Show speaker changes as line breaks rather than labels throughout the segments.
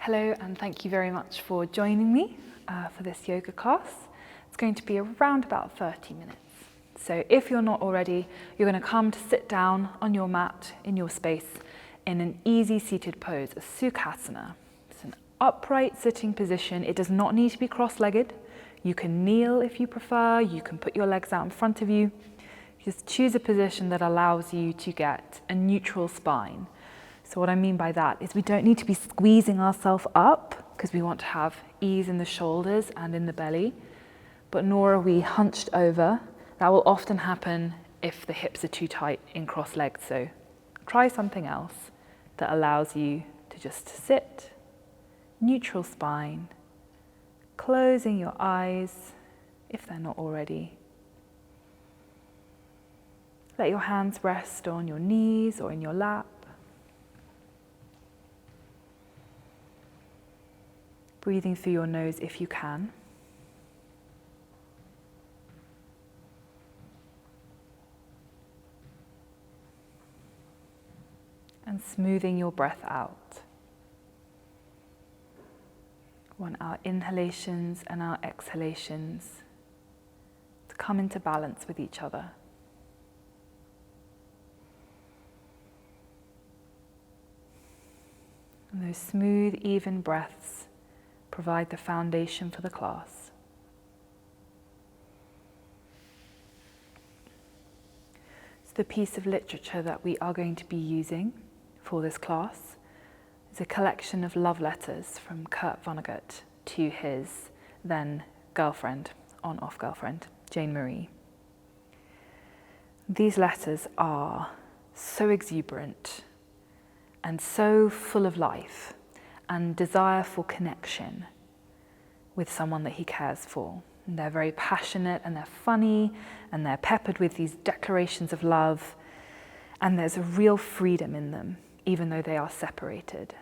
Hello, and thank you very much for joining me for this yoga class. It's going to be around about 30 minutes. So if you're not already, you're going to come to sit down on your mat in your space in an easy seated pose, a Sukhasana. It's an upright sitting position. It does not need to be cross-legged. You can kneel if you prefer. You can put your legs out in front of you. Just choose a position that allows you to get a neutral spine. So what I mean by that is we don't need to be squeezing ourselves up because we want to have ease in the shoulders and in the belly, but nor are we hunched over. That will often happen if the hips are too tight in cross-legged. So try something else that allows you to just sit, neutral spine, closing your eyes if they're not already. Let your hands rest on your knees or in your lap. Breathing through your nose if you can. And smoothing your breath out. We want our inhalations and our exhalations to come into balance with each other. And those smooth, even breaths provide the foundation for the class. So the piece of literature that we are going to be using for this class is a collection of love letters from Kurt Vonnegut to his then girlfriend, on-off girlfriend, Jane Marie. These letters are so exuberant and so full of life and desire for connection with someone that he cares for. And they're very passionate and they're funny and they're peppered with these declarations of love, and there's a real freedom in them, even though they are separated.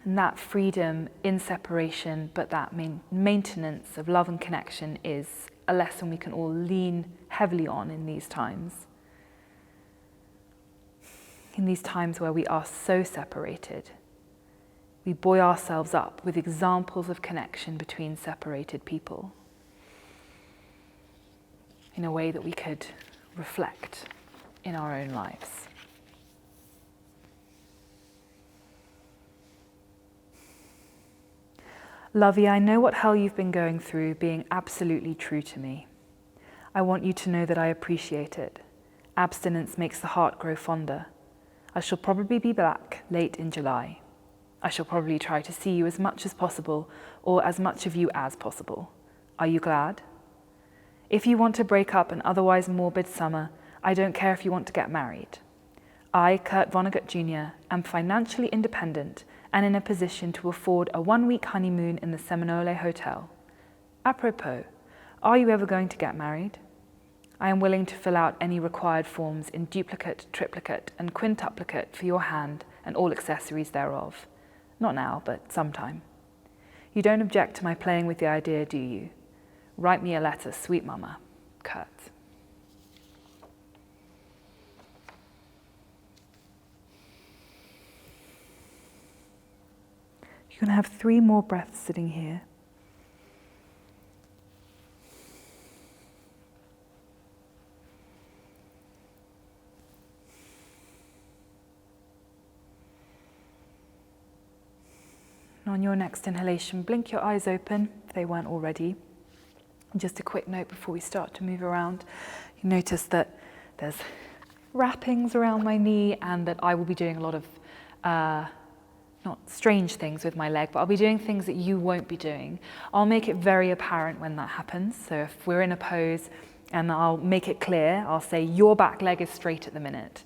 And that freedom in separation, but that maintenance of love and connection is a lesson we can all lean heavily on in these times. In these times where we are so separated, we buoy ourselves up with examples of connection between separated people in a way that we could reflect in our own lives. Lovey, I know what hell you've been going through, being absolutely true to me. I want you to know that I appreciate it. Abstinence makes the heart grow fonder. I shall probably be back late in July. I shall probably try to see you as much as possible, or as much of you as possible. Are you glad? If you want to break up an otherwise morbid summer, I don't care if you want to get married. I, Kurt Vonnegut Jr., am financially independent and in a position to afford a 1-week honeymoon in the Seminole Hotel. Apropos, are you ever going to get married? I am willing to fill out any required forms in duplicate, triplicate, and quintuplicate for your hand and all accessories thereof. Not now, but sometime. You don't object to my playing with the idea, do you? Write me a letter, sweet mama, Kurt. You're going to have 3 more breaths sitting here. And on your next inhalation, blink your eyes open if they weren't already. And just a quick note before we start to move around. You notice that there's wrappings around my knee and that I will be doing a lot of, not strange things with my leg, but I'll be doing things that you won't be doing. I'll make it very apparent when that happens. So if we're in a pose and I'll make it clear, I'll say your back leg is straight at the minute.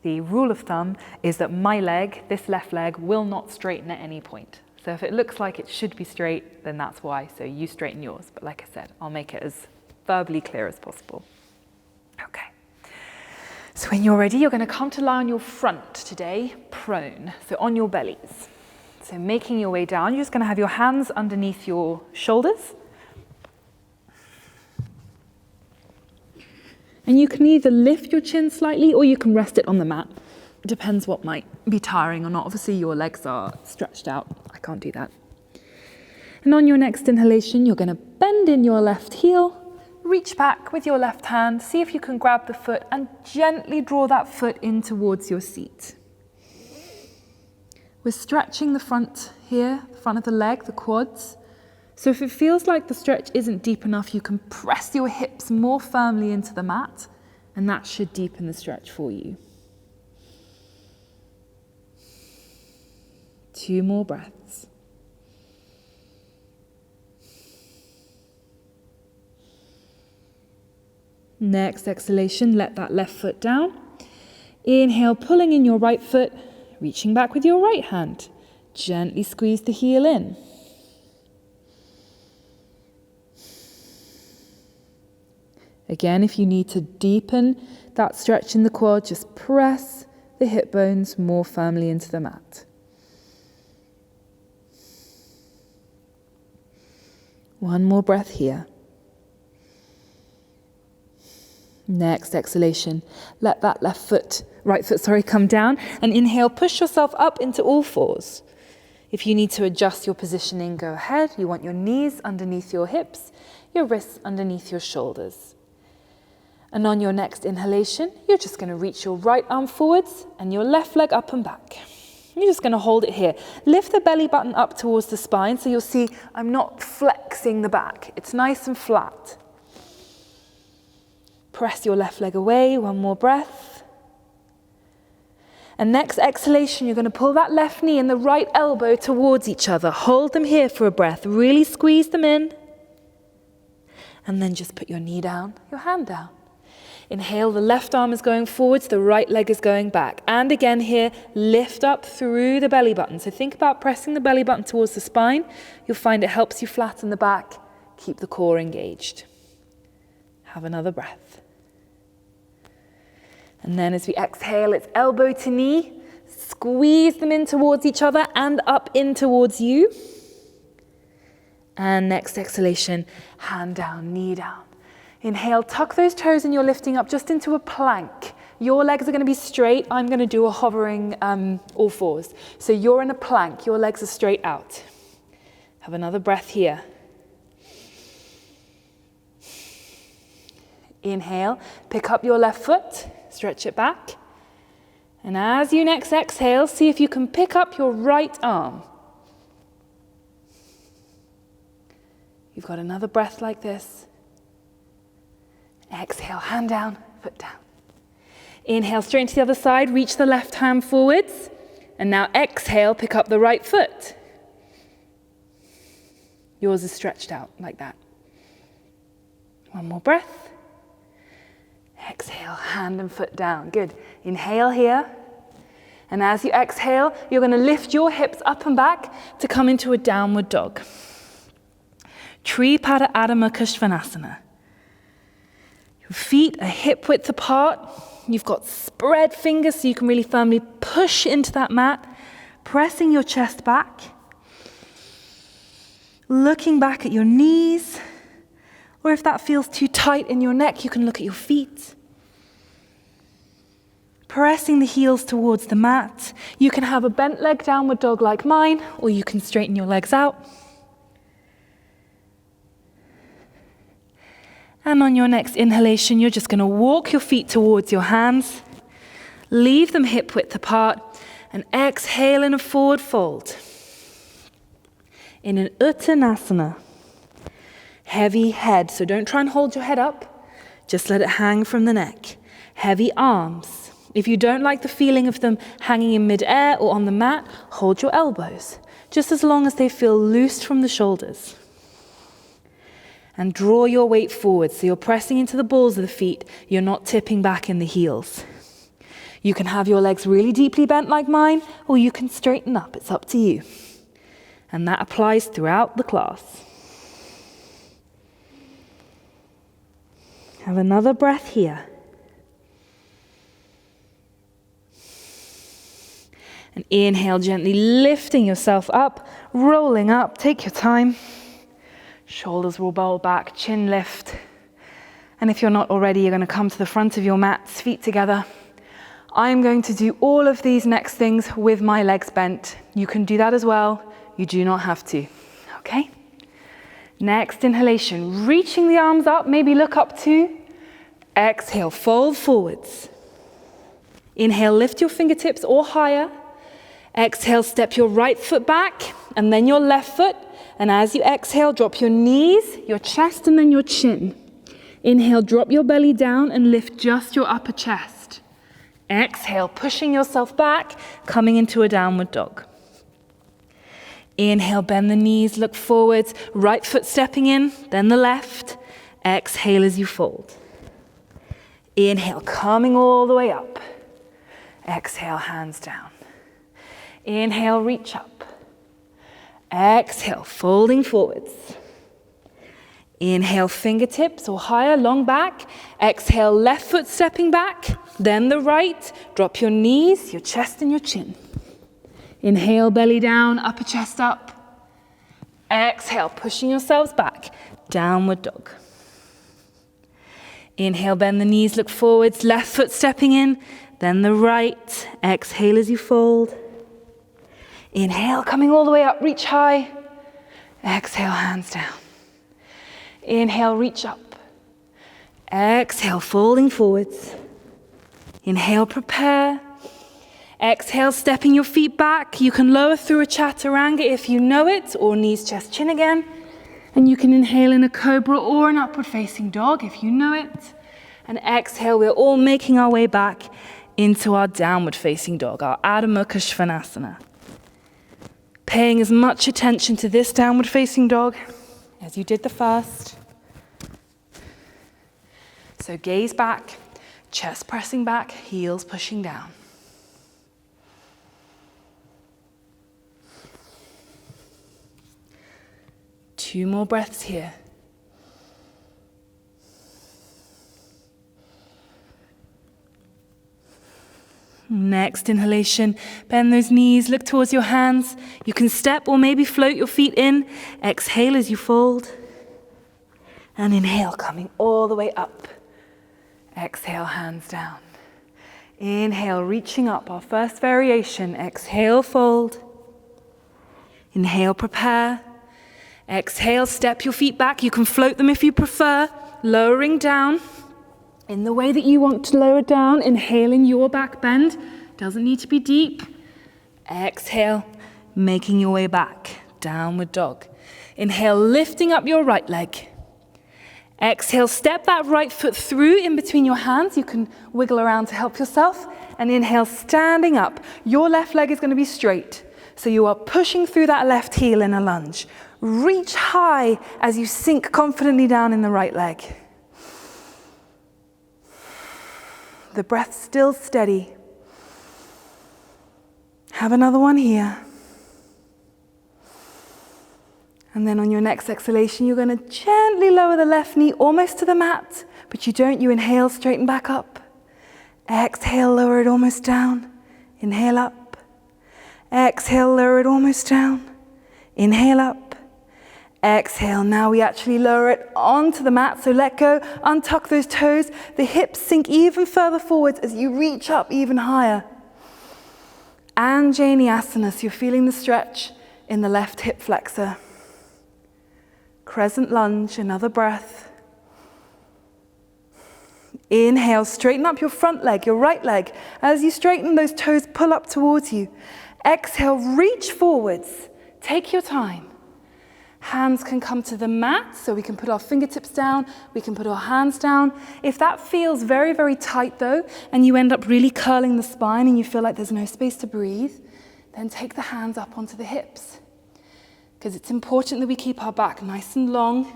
The rule of thumb is that my leg, this left leg, will not straighten at any point. So if it looks like it should be straight, then that's why. So you straighten yours. But like I said, I'll make it as verbally clear as possible. Okay. So when you're ready, you're going to come to lie on your front today, prone. So on your bellies. So making your way down, you're just going to have your hands underneath your shoulders. And you can either lift your chin slightly or you can rest it on the mat. Depends what might be tiring or not. Obviously your legs are stretched out. I can't do that. And on your next inhalation, you're going to bend in your left heel, reach back with your left hand, see if you can grab the foot and gently draw that foot in towards your seat. We're stretching the front here, the front of the leg, the quads. So if it feels like the stretch isn't deep enough, you can press your hips more firmly into the mat, and that should deepen the stretch for you. 2 more breaths. Next exhalation, let that left foot down. Inhale, pulling in your right foot, reaching back with your right hand. Gently squeeze the heel in. Again, if you need to deepen that stretch in the quad, just press the hip bones more firmly into the mat. One more breath here. Next exhalation, let that right foot, come down, and inhale, push yourself up into all fours. If you need to adjust your positioning, go ahead. You want your knees underneath your hips, your wrists underneath your shoulders. And on your next inhalation, you're just going to reach your right arm forwards and your left leg up and back. You're just going to hold it here. Lift the belly button up towards the spine, so you'll see I'm not flexing the back. It's nice and flat. Press your left leg away, one more breath. And next exhalation, you're going to pull that left knee and the right elbow towards each other. Hold them here for a breath. Really squeeze them in. And then just put your knee down, your hand down. Inhale, the left arm is going forwards, the right leg is going back. And again here, lift up through the belly button. So think about pressing the belly button towards the spine. You'll find it helps you flatten the back, keep the core engaged. Have another breath. And then as we exhale, it's elbow to knee. Squeeze them in towards each other and up in towards you. And next exhalation, hand down, knee down. Inhale, tuck those toes and you're lifting up just into a plank. Your legs are going to be straight. I'm going to do a hovering all fours. So you're in a plank. Your legs are straight out. Have another breath here. Inhale, pick up your left foot, stretch it back. And as you next exhale, see if you can pick up your right arm. You've got another breath like this. Exhale, hand down, foot down. Inhale, straight to the other side, reach the left hand forwards. And now exhale, pick up the right foot. Yours is stretched out like that. One more breath. Exhale, hand and foot down. Good. Inhale here. And as you exhale, you're going to lift your hips up and back to come into a downward dog. Tripada Adha Mukha Svanasana. Your feet are hip width apart. You've got spread fingers so you can really firmly push into that mat, pressing your chest back. Looking back at your knees, or if that feels too tight in your neck, you can look at your feet. Pressing the heels towards the mat. You can have a bent leg downward dog like mine, or you can straighten your legs out. And on your next inhalation, you're just going to walk your feet towards your hands, leave them hip width apart, and exhale in a forward fold. In an Uttanasana, heavy head, so don't try and hold your head up, just let it hang from the neck. Heavy arms. If you don't like the feeling of them hanging in mid-air or on the mat, hold your elbows, just as long as they feel loose from the shoulders. And draw your weight forward, so you're pressing into the balls of the feet, you're not tipping back in the heels. You can have your legs really deeply bent like mine, or you can straighten up, it's up to you. And that applies throughout the class. Have another breath here. And inhale, gently lifting yourself up, rolling up, take your time. Shoulders will bowl back, chin lift. And if you're not already, you're going to come to the front of your mats, feet together. I'm going to do all of these next things with my legs bent. You can do that as well. You do not have to, okay? Next inhalation, reaching the arms up, maybe look up too. Exhale, fold forwards. Inhale, lift your fingertips or higher. Exhale, step your right foot back and then your left foot. And as you exhale, drop your knees, your chest, and then your chin. Inhale, drop your belly down and lift just your upper chest. Exhale, pushing yourself back, coming into a downward dog. Inhale, bend the knees, look forwards, right foot stepping in, then the left. Exhale as you fold. Inhale, coming all the way up. Exhale, hands down. Inhale, reach up. Exhale, folding forwards. Inhale, fingertips or higher, long back. Exhale, left foot stepping back, then the right. Drop your knees, your chest and your chin. Inhale, belly down, upper chest up. Exhale, pushing yourselves back, downward dog. Inhale, bend the knees, look forwards, left foot stepping in, then the right. Exhale as you fold. Inhale, coming all the way up, reach high. Exhale, hands down. Inhale, reach up. Exhale, folding forwards. Inhale, prepare. Exhale, stepping your feet back. You can lower through a chaturanga if you know it, or knees, chest, chin again. And you can inhale in a cobra or an upward facing dog if you know it. And exhale, we're all making our way back into our downward facing dog, our Adho Mukha Svanasana. Paying as much attention to this downward facing dog as you did the first. So gaze back, chest pressing back, heels pushing down. Two more breaths here. Next inhalation, bend those knees, look towards your hands. You can step or maybe float your feet in. Exhale as you fold. And inhale, coming all the way up. Exhale, hands down. Inhale, reaching up, our first variation. Exhale, fold. Inhale, prepare. Exhale, step your feet back. You can float them if you prefer, lowering down in the way that you want to lower down. Inhaling your back bend. Doesn't need to be deep. Exhale, making your way back. Downward dog. Inhale, lifting up your right leg. Exhale, step that right foot through in between your hands. You can wiggle around to help yourself. And inhale, standing up. Your left leg is going to be straight. So you are pushing through that left heel in a lunge. Reach high as you sink confidently down in the right leg. The breath still steady. Have another one here. And then on your next exhalation, you're going to gently lower the left knee almost to the mat, but you don't. You inhale, straighten back up. Exhale, lower it almost down. Inhale up. Exhale, lower it almost down. Inhale up. Exhale, now we actually lower it onto the mat, so let go, untuck those toes, the hips sink even further forwards as you reach up even higher. Anjaneyasana, so you're feeling the stretch in the left hip flexor. Crescent lunge, another breath. Inhale, straighten up your front leg, your right leg. As you straighten, those toes pull up towards you. Exhale, reach forwards, take your time. Hands can come to the mat, so we can put our fingertips down, we can put our hands down. If that feels very, very tight though, and you end up really curling the spine and you feel like there's no space to breathe, then take the hands up onto the hips. Because it's important that we keep our back nice and long.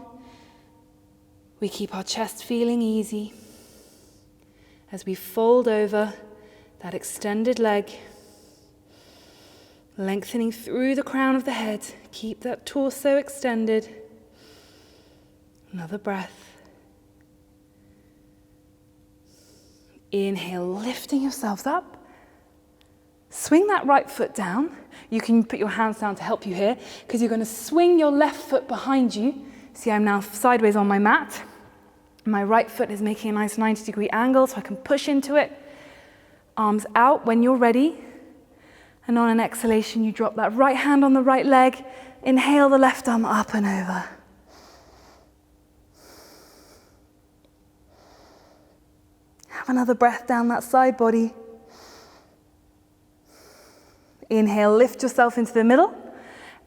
We keep our chest feeling easy. As we fold over that extended leg, lengthening through the crown of the head. Keep that torso extended. Another breath. Inhale, lifting yourselves up. Swing that right foot down. You can put your hands down to help you here, because you're going to swing your left foot behind you. See, I'm now sideways on my mat. My right foot is making a nice 90-degree angle, so I can push into it. Arms out when you're ready. And on an exhalation, you drop that right hand on the right leg. Inhale the left arm up and over. Have another breath down that side body. Inhale, lift yourself into the middle.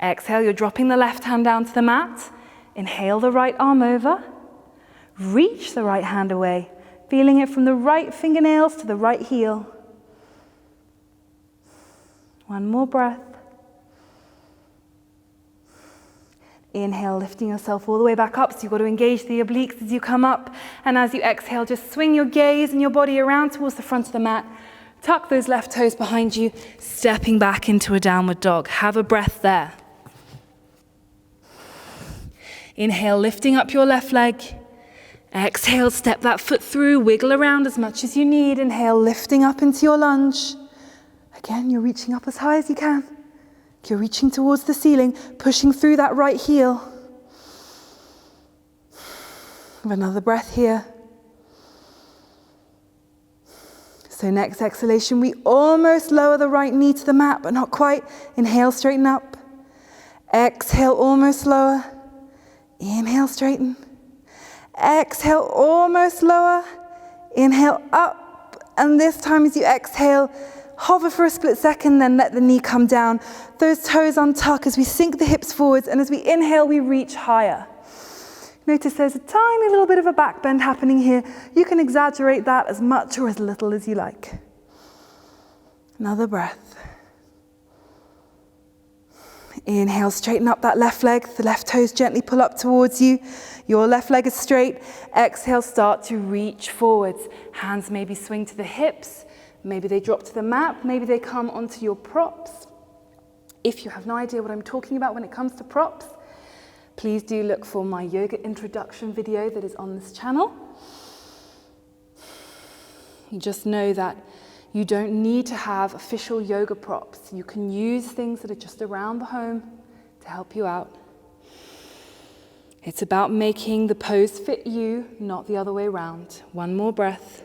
Exhale, you're dropping the left hand down to the mat. Inhale the right arm over. Reach the right hand away, feeling it from the right fingernails to the right heel. One more breath. Inhale, lifting yourself all the way back up, so you've got to engage the obliques as you come up. And as you exhale, just swing your gaze and your body around towards the front of the mat. Tuck those left toes behind you, stepping back into a downward dog. Have a breath there. Inhale, lifting up your left leg. Exhale, step that foot through, wiggle around as much as you need. Inhale, lifting up into your lunge. Again, you're reaching up as high as you can. You're reaching towards the ceiling, pushing through that right heel. Have another breath here. So next exhalation, we almost lower the right knee to the mat, but not quite. Inhale, straighten up. Exhale, almost lower. Inhale, straighten. Exhale, almost lower. Inhale, up. And this time as you exhale, hover for a split second, then let the knee come down. Those toes untuck as we sink the hips forwards, and as we inhale, we reach higher. Notice there's a tiny little bit of a back bend happening here. You can exaggerate that as much or as little as you like. Another breath. Inhale, straighten up that left leg. The left toes gently pull up towards you. Your left leg is straight. Exhale, start to reach forwards. Hands maybe swing to the hips. Maybe they drop to the mat. Maybe they come onto your props. If you have no idea what I'm talking about when it comes to props, please do look for my yoga introduction video that is on this channel. You just know that you don't need to have official yoga props. You can use things that are just around the home to help you out. It's about making the pose fit you, not the other way around. One more breath.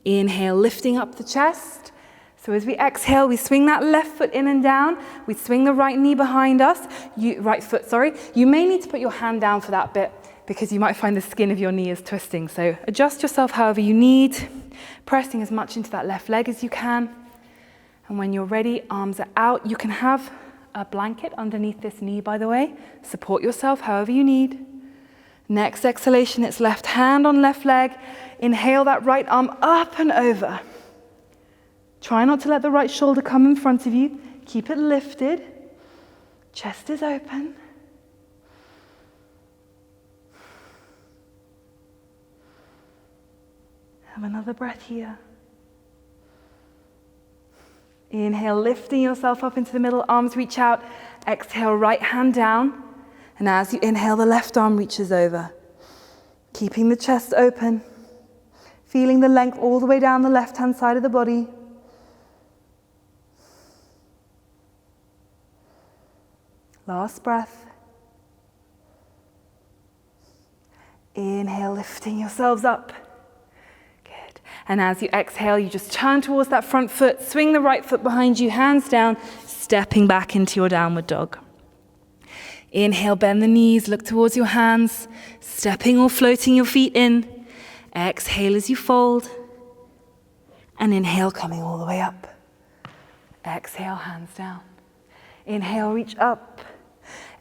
Inhale, lifting up the chest. So as we exhale, we swing that left foot in and down. We swing the right knee behind us. Right foot. You may need to put your hand down for that bit because you might find the skin of your knee is twisting. So adjust yourself however you need, pressing as much into that left leg as you can. And when you're ready, arms are out. You can have a blanket underneath this knee, by the way. Support yourself however you need. Next exhalation, it's left hand on left leg. Inhale that right arm up and over. Try not to let the right shoulder come in front of you. Keep it lifted. Chest is open. Have another breath here. Inhale, lifting yourself up into the middle, arms reach out. Exhale, right hand down. And as you inhale, the left arm reaches over. Keeping the chest open. Feeling the length all the way down the left-hand side of the body. Last breath. Inhale, lifting yourselves up. Good. And as you exhale, you just turn towards that front foot, swing the right foot behind you, hands down, stepping back into your downward dog. Inhale, bend the knees, look towards your hands, stepping or floating your feet in. Exhale as you fold. And inhale, coming all the way up. Exhale, hands down. Inhale, reach up.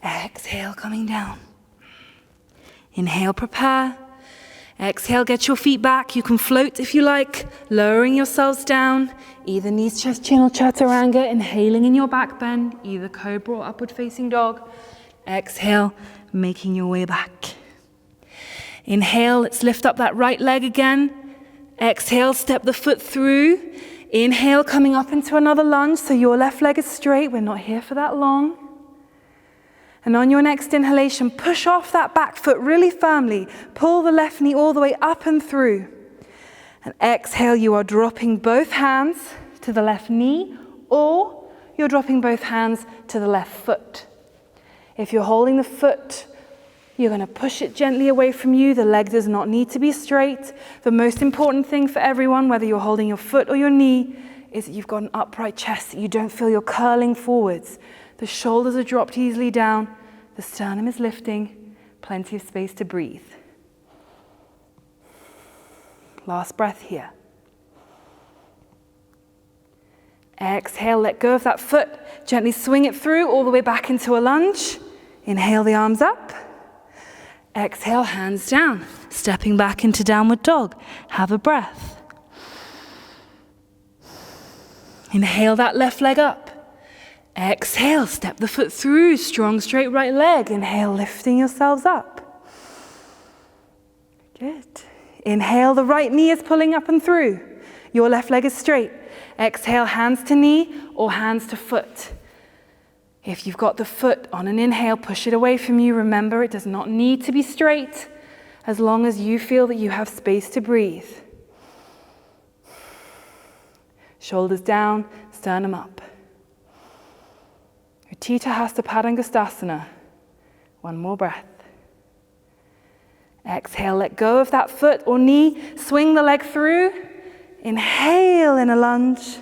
Exhale, coming down. Inhale, prepare. Exhale, get your feet back. You can float if you like, lowering yourselves down. Either knees, chest, chin, or chaturanga. Inhaling in your back bend, either cobra or upward facing dog. Exhale, making your way back. Inhale, let's lift up that right leg again. Exhale, step the foot through. Inhale, coming up into another lunge, so your left leg is straight. We're not here for that long. And on your next inhalation, push off that back foot really firmly. Pull the left knee all the way up and through. And exhale, you are dropping both hands to the left knee, or you're dropping both hands to the left foot. If you're holding the foot
You're going to push it gently away from you. The leg does not need to be straight. The most important thing for everyone, whether you're holding your foot or your knee, is that you've got an upright chest, that you don't feel you're curling forwards. The shoulders are dropped easily down. The sternum is lifting. Plenty of space to breathe. Last breath here. Exhale, let go of that foot. Gently swing it through all the way back into a lunge. Inhale the arms up. Exhale, hands down. Stepping back into downward dog. Have a breath. Inhale that left leg up. Exhale, step the foot through. Strong straight right leg. Inhale, lifting yourselves up. Good. Inhale, the right knee is pulling up and through. Your left leg is straight. Exhale, hands to knee or hands to foot. If you've got the foot on an inhale, push it away from you. Remember, it does not need to be straight as long as you feel that you have space to breathe. Shoulders down, sternum up. Utthita Hasta Padangusthasana. One more breath. Exhale, let go of that foot or knee. Swing the leg through. Inhale in a lunge.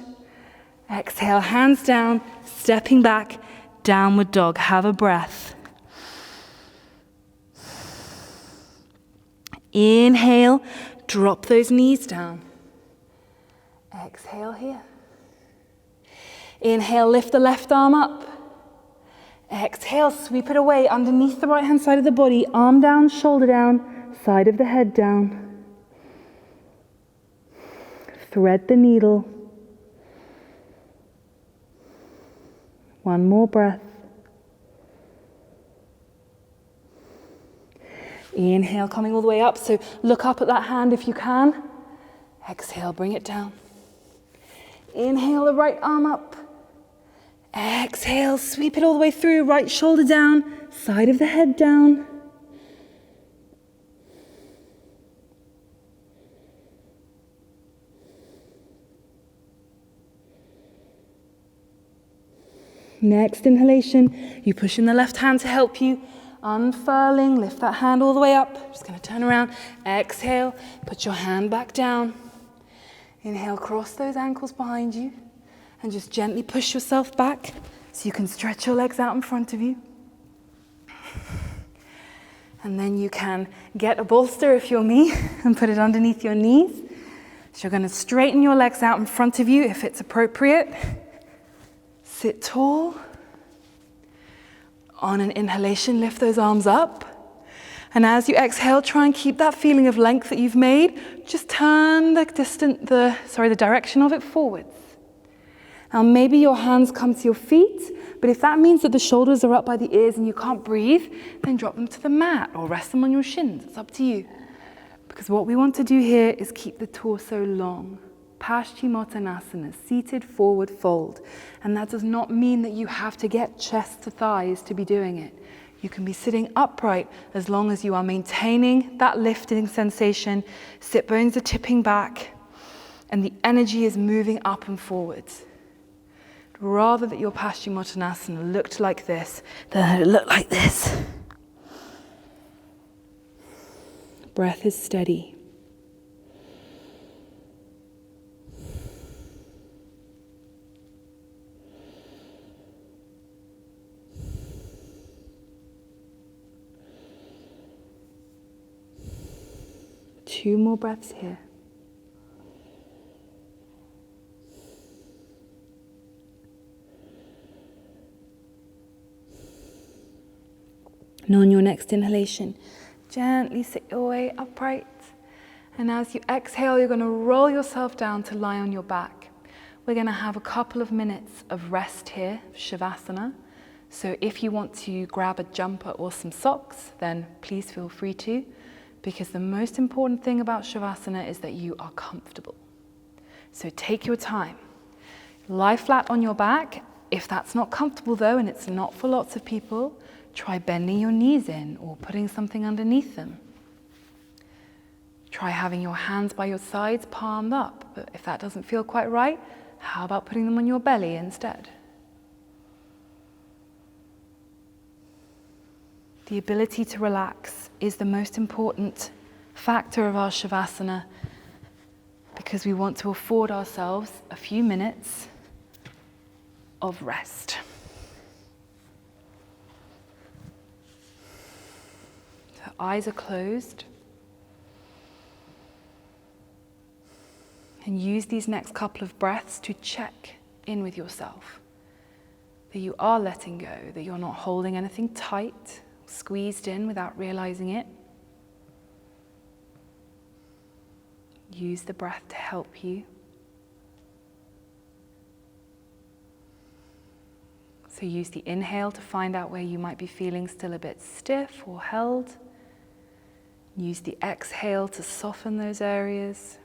Exhale, hands down, stepping back, downward dog. Have a breath. Inhale, drop those knees down. Exhale here. Inhale, lift the left arm up. Exhale, sweep it away underneath the right hand side of the body. Arm down, shoulder down, side of the head down. Thread the needle. One more breath. Inhale, coming all the way up. So look up at that hand if you can. Exhale, bring it down. Inhale, the right arm up. Exhale, sweep it all the way through. Right shoulder down, side of the head down. Next inhalation, you push in the left hand to help you. Unfurling, lift that hand all the way up. Just going to turn around. Exhale, put your hand back down. Inhale, cross those ankles behind you and just gently push yourself back so you can stretch your legs out in front of you. And then you can get a bolster if you're me and put it underneath your knees. So you're going to straighten your legs out in front of you if it's appropriate. Sit tall. On an inhalation, lift those arms up. And as you exhale, try and keep that feeling of length that you've made. Just turn the direction of it forwards. Now maybe your hands come to your feet, but if that means that the shoulders are up by the ears and you can't breathe, then drop them to the mat or rest them on your shins. It's up to you. Because what we want to do here is keep the torso long. Paschimottanasana, seated forward fold. And that does not mean that you have to get chest to thighs to be doing it. You can be sitting upright as long as you are maintaining that lifting sensation. Sit bones are tipping back and the energy is moving up and forwards. Rather that your Paschimottanasana looked like this than that it looked like this. Breath is steady. Two more breaths here. And on your next inhalation, gently sit your way upright. And as you exhale, you're going to roll yourself down to lie on your back. We're going to have a couple of minutes of rest here, Shavasana. So if you want to grab a jumper or some socks, then please feel free to. Because the most important thing about Shavasana is that you are comfortable. So take your time. Lie flat on your back. If that's not comfortable though, and it's not for lots of people, try bending your knees in or putting something underneath them. Try having your hands by your sides, palmed up. But if that doesn't feel quite right, how about putting them on your belly instead? The ability to relax is the most important factor of our Shavasana because we want to afford ourselves a few minutes of rest. So eyes are closed. And use these next couple of breaths to check in with yourself. That you are letting go, that you're not holding anything tight, squeezed in without realizing it. Use the breath to help you. So use the inhale to find out where you might be feeling still a bit stiff or held. Use the exhale to soften those areas.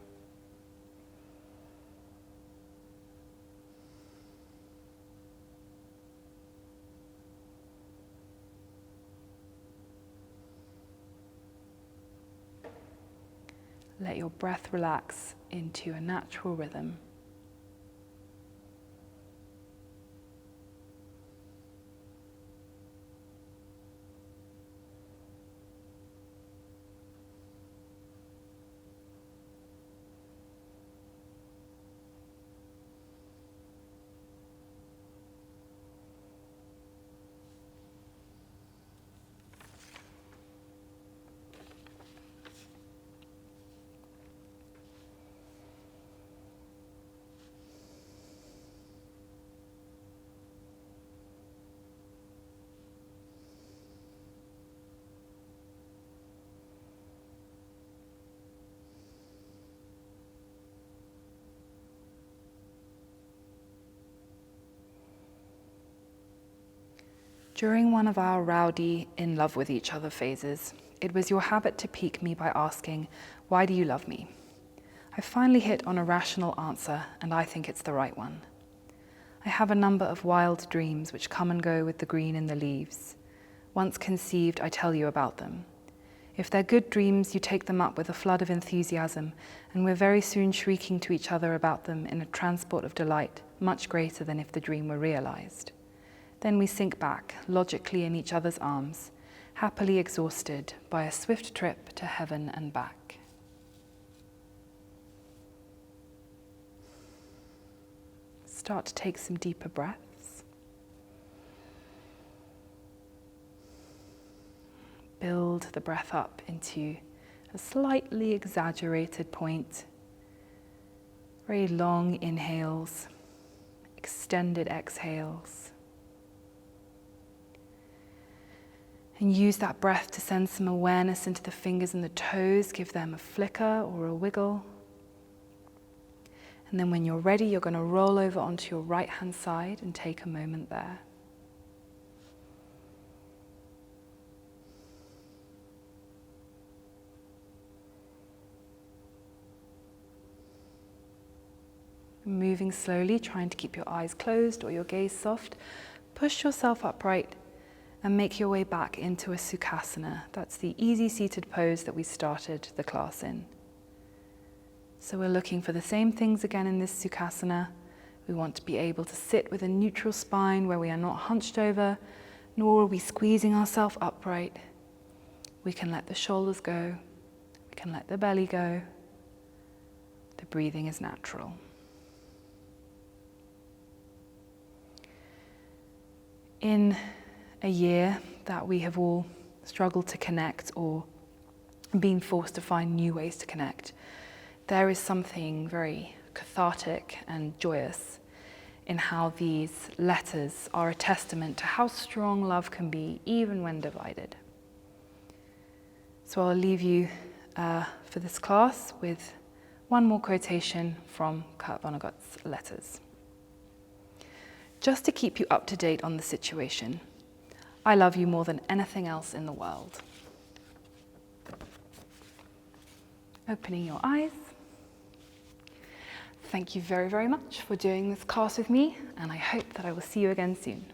Let your breath relax into a natural rhythm. During one of our rowdy, in love with each other phases, it was your habit to pique me by asking, "Why do you love me?" I finally hit on a rational answer, and I think it's the right one. I have a number of wild dreams which come and go with the green in the leaves. Once conceived, I tell you about them. If they're good dreams, you take them up with a flood of enthusiasm, and we're very soon shrieking to each other about them in a transport of delight, much greater than if the dream were realized. Then we sink back, logically in each other's arms, happily exhausted by a swift trip to heaven and back. Start to take some deeper breaths. Build the breath up into a slightly exaggerated point. Very long inhales, extended exhales. And use that breath to send some awareness into the fingers and the toes. Give them a flicker or a wiggle. And then when you're ready, you're going to roll over onto your right-hand side and take a moment there. Moving slowly, trying to keep your eyes closed or your gaze soft. Push yourself upright and make your way back into a Sukhasana. That's the easy seated pose that we started the class in. So we're looking for the same things again in this Sukhasana. We want to be able to sit with a neutral spine where we are not hunched over, nor are we squeezing ourselves upright. We can let the shoulders go. We can let the belly go. The breathing is natural. In a year that we have all struggled to connect or been forced to find new ways to connect, there is something very cathartic and joyous in how these letters are a testament to how strong love can be even when divided. So I'll leave you for this class with one more quotation from Kurt Vonnegut's letters. Just to keep you up to date on the situation, I love you more than anything else in the world. Opening your eyes. Thank you very, very much for doing this class with me, and I hope that I will see you again soon.